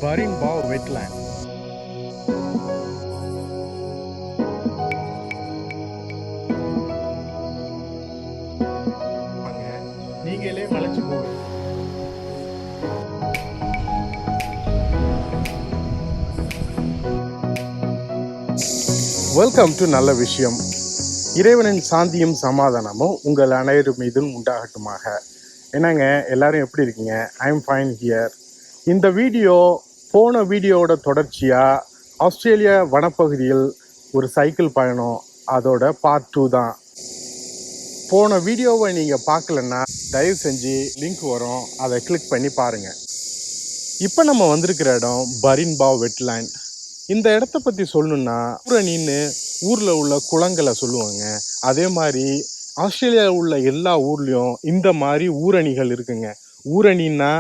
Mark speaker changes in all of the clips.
Speaker 1: Barinbao wetland. நீங்களே மலைச்சு போவீங்க. Welcome to நல்ல விஷயம். இறைவனின் சாந்தியும் சமாதானமும் உங்கள் அனைவரும் மீதும் உண்டாகட்டுமாக. என்னங்க எல்லாரும் எப்படி இருக்கீங்க? I am fine here. இந்த வீடியோ போன வீடியோவோட தொடர்ச்சியாக ஆஸ்திரேலியா வனப்பகுதியில் ஒரு சைக்கிள் பயணம், அதோட பார்ட் 2 தான். போன வீடியோவை நீங்கள் பார்க்கலன்னா தயவு செஞ்சு லிங்க் வரும், அதை கிளிக் பண்ணி பாருங்கள். இப்போ நம்ம வந்திருக்கிற இடம் பரின்பாவ் வெட்லேண்ட். இந்த இடத்த பற்றி சொல்லணுன்னா ஊரணின்னு ஊரில் உள்ள குளங்களை சொல்லுவாங்க. அதே மாதிரி ஆஸ்திரேலியாவில் உள்ள எல்லா ஊர்லேயும் இந்த மாதிரி ஊரணிகள் இருக்குங்க. ஊரணின்னா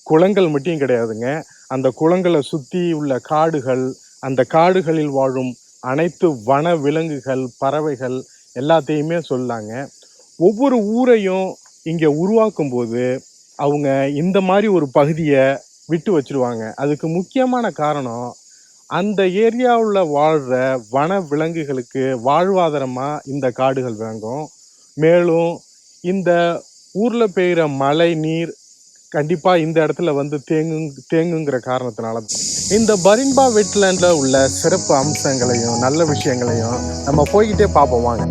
Speaker 1: குளங்கள் மட்டும் கிடையாதுங்க. அந்த குளங்களை சுற்றி உள்ள காடுகள், அந்த காடுகளில் வாழும் அனைத்து வன விலங்குகள், பறவைகள் எல்லாத்தையுமே சொல்லாங்க. ஒவ்வொரு ஊரையும் இங்கே உருவாக்கும் போது அவங்க இந்த மாதிரி ஒரு பகுதியை விட்டு வச்சிருவாங்க. அதுக்கு முக்கியமான காரணம், அந்த ஏரியாவில் வாழ்கிற வன விலங்குகளுக்கு வாழ்வாதாரமாக இந்த காடுகள் விளங்கும். மேலும் இந்த ஊரில் பெய்கிற மழை நீர் கண்டிப்பாக இந்த இடத்துல வந்து தேங்குங்கிற காரணத்தினால இந்த பரின்பா வெட்லேண்டில் உள்ள சிறப்பு அம்சங்களையும் நல்ல விஷயங்களையும் நம்ம போய்கிட்டே பார்ப்போம் வாங்க.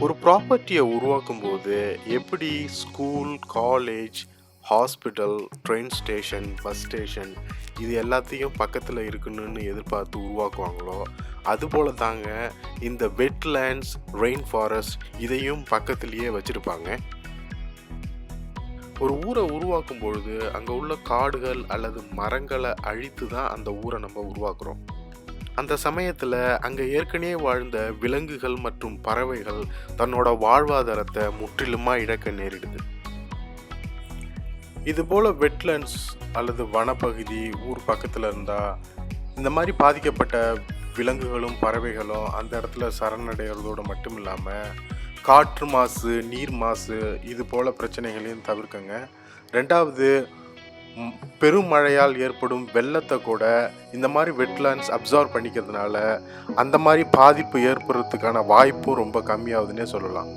Speaker 1: ஒரு ப்ராப்பர்ட்டியை உருவாக்கும் போது எப்படி school, college, hospital, train station, bus station இது எல்லாத்தையும் பக்கத்தில் இருக்கணும்னு எதிர்பார்த்து உருவாக்குவாங்களோ அதுபோல தாங்க இந்த வெட்லேண்ட்ஸ், ரெயின் ஃபாரஸ்ட் இதையும் பக்கத்துலேயே வச்சுருப்பாங்க. ஒரு ஊரை உருவாக்கும் பொழுது அங்கே உள்ள காடுகள் அல்லது மரங்களை அழித்து தான் அந்த ஊரை நம்ம உருவாக்குறோம். அந்த சமயத்தில் அங்கே ஏற்கனவே வாழ்ந்த விலங்குகள் மற்றும் பறவைகள் தன்னோட வாழ்வாதாரத்தை முற்றிலுமாக இழக்க நேரிடுது. இதுபோல் வெட்லேண்ட்ஸ் அல்லது வனப்பகுதி ஊர் பக்கத்தில் இருந்தால் இந்த மாதிரி பாதிக்கப்பட்ட விலங்குகளும் பறவைகளும் அந்த இடத்துல சரணடைகிறதோடு மட்டும் இல்லாமல் காற்று மாசு, நீர் மாசு இது போல் பிரச்சனைகளையும் தவிர்க்குங்க. ரெண்டாவது, பெருமழையால் ஏற்படும் வெள்ளத்தை கூட இந்த மாதிரி வெட்லேண்ட்ஸ் அப்சார்ப் பண்ணிக்கிறதுனால அந்த மாதிரி பாதிப்பு ஏற்படுறதுக்கான வாய்ப்பும் ரொம்ப கம்மியாகுதுன்னே சொல்லலாம்.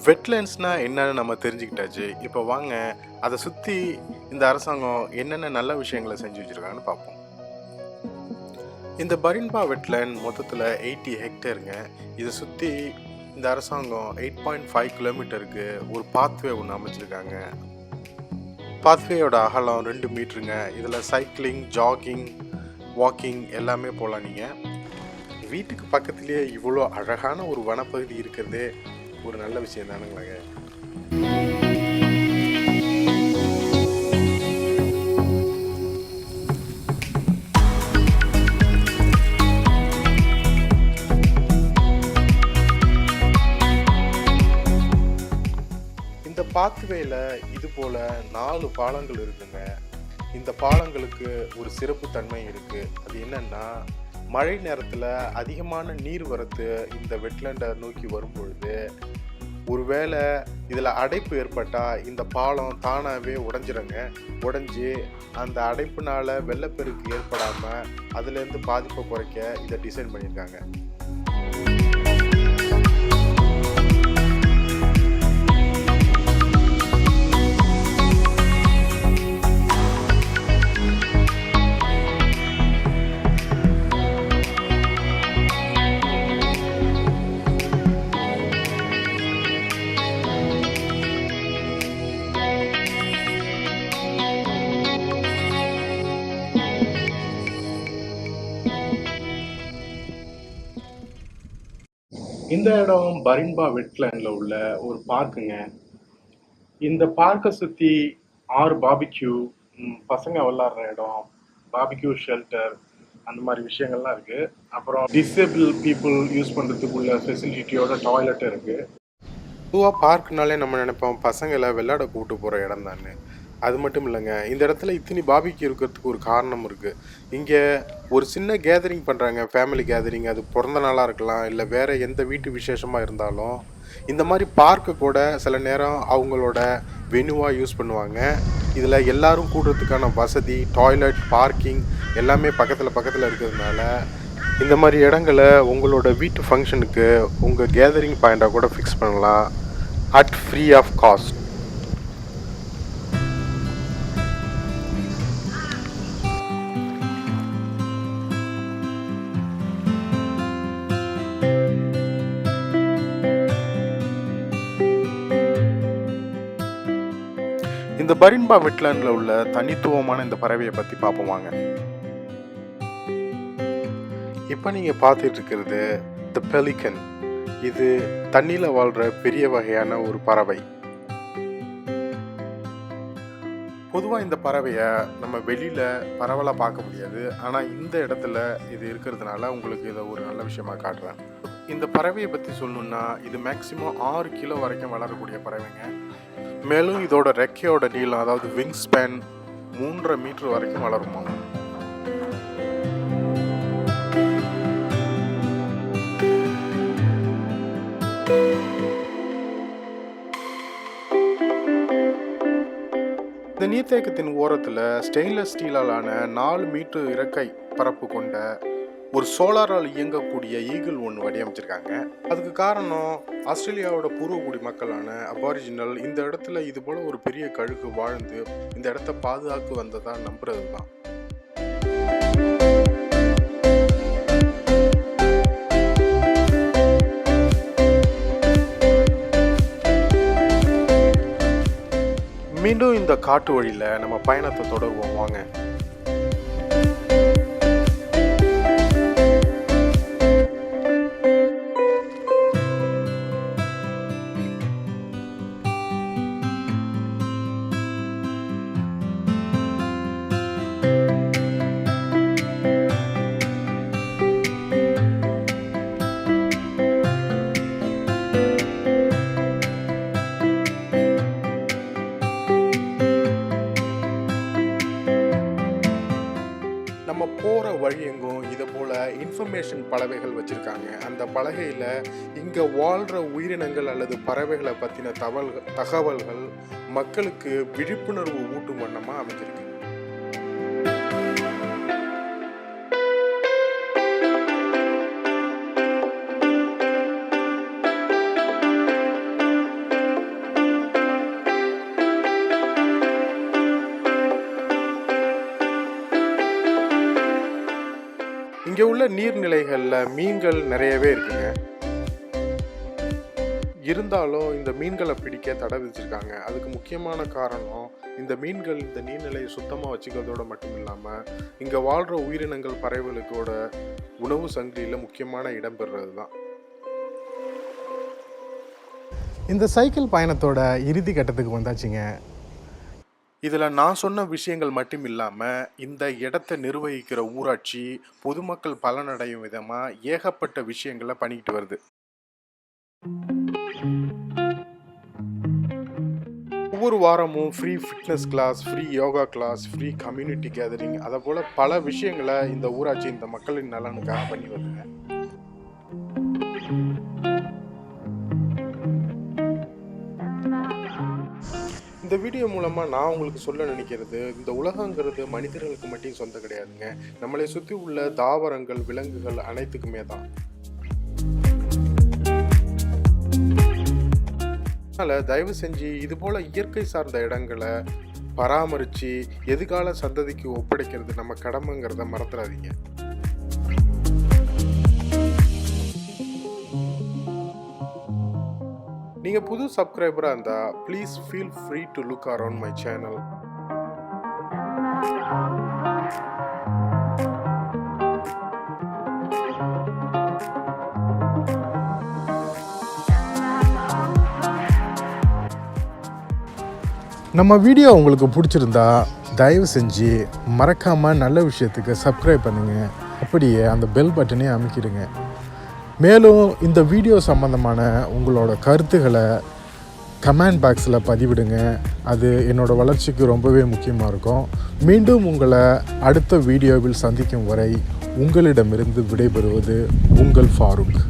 Speaker 1: வெட்லேண்ட்ஸ்னால் என்னன்னு நம்ம தெரிஞ்சுக்கிட்டாச்சு. இப்போ வாங்க அதை சுற்றி இந்த அரசாங்கம் என்னென்ன நல்ல விஷயங்களை செஞ்சு வச்சுருக்காங்கன்னு பார்ப்போம். இந்த பரின்பா வெட்லேண்ட் மொத்தத்தில் 80 ஹெக்டேருங்க. இதை சுற்றி இந்த அரசாங்கம் 8.5 கிலோமீட்டருக்கு ஒரு பாத்வே ஒன்று அமைச்சிருக்காங்க. பாத்வேயோட அகலம் 2 மீட்டருங்க. இதில் சைக்கிளிங், ஜாகிங், வாக்கிங் எல்லாமே போகலாம். நீங்கள் வீட்டுக்கு பக்கத்துலேயே இவ்வளோ அழகான ஒரு வனப்பகுதி இருக்கிறதே ஒரு நல்ல விஷயம் தானுங்களாங்க. இந்த பாத்வேல இது போல் 4 பாலங்கள் இருக்குங்க. இந்த பாலங்களுக்கு ஒரு சிறப்பு தன்மை இருக்குது. அது என்னன்னா, மழை நேரத்தில் அதிகமான நீர் வரத்து இந்த வெட்லேண்டை நோக்கி வரும்பொழுது ஒருவேளை இதில் அடைப்பு ஏற்பட்டால் இந்த பாலம் தானாகவே உடைஞ்சிருங்க. உடைஞ்சி அந்த அடைப்புனால வெள்ளப்பெருக்கு ஏற்படாமல் அதுலேருந்து பாதிப்பை குறைக்க இதை டிசைன் பண்ணியிருக்காங்க. இந்த இடம் பரின்பா வெட்லேண்டில் உள்ள ஒரு பார்க்குங்க. இந்த பார்க்கை சுற்றி 6 பார்பிக்யூ, பசங்க விளாட்ற இடம், பார்பிக்யூ ஷெல்டர், அந்த மாதிரி விஷயங்கள்லாம் இருக்குது. அப்புறம் டிசேபிள் பீப்புள் யூஸ் பண்ணுறதுக்குள்ள ஃபெசிலிட்டியோட டாய்லெட் இருக்குது. பொதுவாக பார்க்குனாலே நம்ம நினைப்போம் பசங்களை விளையாட கூப்பிட்டு போகிற இடம் தானே. அது மட்டும் இல்லைங்க, இந்த இடத்துல இத்தனி பாபிக்யூ இருக்கிறதுக்கு ஒரு காரணம் இருக்குது. இங்கே ஒரு சின்ன கேதரிங் பண்ணுறாங்க, ஃபேமிலி கேதரிங். அது பிறந்த நாளாக இருக்கலாம், இல்லை வேறு எந்த வீட்டு விசேஷமாக இருந்தாலும் இந்த மாதிரி பார்க்கு கூட சில நேரம் அவங்களோட வெனுவாக யூஸ் பண்ணுவாங்க. இதில் எல்லோரும் கூடுறதுக்கான வசதி, டாய்லெட், பார்க்கிங் எல்லாமே பக்கத்தில் இருக்கிறதுனால இந்த மாதிரி இடங்களை உங்களோட வீட்டு ஃபங்க்ஷனுக்கு உங்கள் கேதரிங் பாயிண்டாக கூட ஃபிக்ஸ் பண்ணலாம் அட் ஃப்ரீ ஆஃப் காஸ்ட். இந்த பரின்பா வெட்லாண்டில் உள்ள தனித்துவமான இந்த பறவையை பற்றி பார்ப்போம் வாங்க. இப்போ நீங்கள் பார்த்துட்டு இருக்கிறது த பெலிகன். இது தண்ணியில் வாழ்கிற பெரிய வகையான ஒரு பறவை. பொதுவாக இந்த பறவையை நம்ம வெளியில் பரவலாக பார்க்க முடியாது, ஆனால் இந்த இடத்துல இது இருக்கிறதுனால உங்களுக்கு இதை ஒரு நல்ல விஷயமா காட்டுறேன். இந்த பறவையை பற்றி சொல்லணுன்னா இது மேக்ஸிமம் 6 கிலோ வரைக்கும் வளரக்கூடிய பறவைங்க. மேலும் இதோட ரெக்கையோட நீளம், அதாவது விங் ஸ்பேன் 3.5 மீட்டர் வரைக்கும் வளருமா. இந்த நீர்த்தேக்கத்தின் ஓரத்தில் ஸ்டெயின்லெஸ் ஸ்டீலாலான 4 மீட்டர் இறக்கை பரப்பு கொண்ட ஒரு சோலாரால் இயங்கக்கூடிய ஈகிள் ஒன்று வடிவமைச்சிருக்காங்க. அதுக்கு காரணம் ஆஸ்திரேலியாவோட பூர்வகுடி மக்களான அபாரிஜினல் இந்த இடத்துல இது போல ஒரு பெரிய கழுகு வாழ்ந்து இந்த இடத்த பாதுகாத்து வந்ததா நம்புறது தான். மீண்டும் இந்த காட்டு வழியில் நம்ம பயணத்தை தொடருவோம் வாங்க. நம்ம போகிற வழி எங்கும் இதை போல் இன்ஃபர்மேஷன் பலகைகள் வச்சுருக்காங்க. அந்த பலகையில் இங்கே வாழ்கிற உயிரினங்கள் அல்லது பறவைகளை பற்றின தகவல்கள் மக்களுக்கு விழிப்புணர்வு ஊட்டும் வண்ணமாக அமைஞ்சிருக்கு. இங்கே உள்ள நீர்நிலைகளில் மீன்கள் நிறையவே இருக்குங்க. இருந்தாலும் இந்த மீன்களை பிடிக்க தடை விதிச்சிருக்காங்க. அதுக்கு முக்கியமான காரணம் இந்த மீன்கள் இந்த நீர்நிலையை சுத்தமாக வச்சுக்கிறதோட மட்டும் இல்லாமல் இங்கே வாழ்கிற உயிரினங்கள் பறவைகளுக்கோட உணவு சங்கிலியில் முக்கியமான இடம் பெறுறது தான். இந்த சைக்கிள் பயணத்தோட இறுதி கட்டத்துக்கு வந்தாச்சுங்க. இதில் நான் சொன்ன விஷயங்கள் மட்டும் இல்லாமல் இந்த இடத்தை நிர்வகிக்கிற ஊராட்சி பொதுமக்கள் பலனடையும் விதமாக ஏகப்பட்ட விஷயங்களை பண்ணிக்கிட்டு வருது. ஒவ்வொரு வாரமும் free fitness class, free yoga class, free community gathering, அதை போல் பல விஷயங்களை இந்த ஊராட்சி இந்த மக்களின் நலனுக்காக பண்ணி வருதுங்க. இந்த வீடியோ மூலமாக நான் உங்களுக்கு சொல்ல நினைக்கிறது, இந்த உலகங்கிறது மனிதர்களுக்கு மட்டும் சொந்தம் கிடையாதுங்க. நம்மளை சுற்றி உள்ள தாவரங்கள், விலங்குகள் அனைத்துக்குமே தான். அதனால் தயவு செஞ்சு இது போல் இயற்கை சார்ந்த இடங்களை பராமரித்து எதிர்கால சந்ததிக்கு ஒப்படைக்கிறது நம்ம கடமைங்கிறத மறந்துடாதீங்க. நீங்கள் புது சப்ஸ்கிரைபராக இருந்தால் please feel free to look around my channel. நம்ம வீடியோ உங்களுக்கு பிடிச்சிருந்தா தயவு செஞ்சு மறக்காமல் நல்ல விஷயத்துக்கு சப்ஸ்கிரைப் பண்ணுங்கள். அப்படியே அந்த பெல் பட்டனே அமைக்கிடுங்க. மேலும் இந்த வீடியோ சம்பந்தமான உங்களோட கருத்துக்களை கமெண்ட் பாக்ஸில் பதிவிடுங்க. அது என்னோடய வளர்ச்சிக்கு ரொம்பவே முக்கியமாக இருக்கும். மீண்டும் உங்களை அடுத்த வீடியோவில் சந்திக்கும் வரை உங்களிடமிருந்து விடைபெறுவது உங்கள் ஃபாரூக்.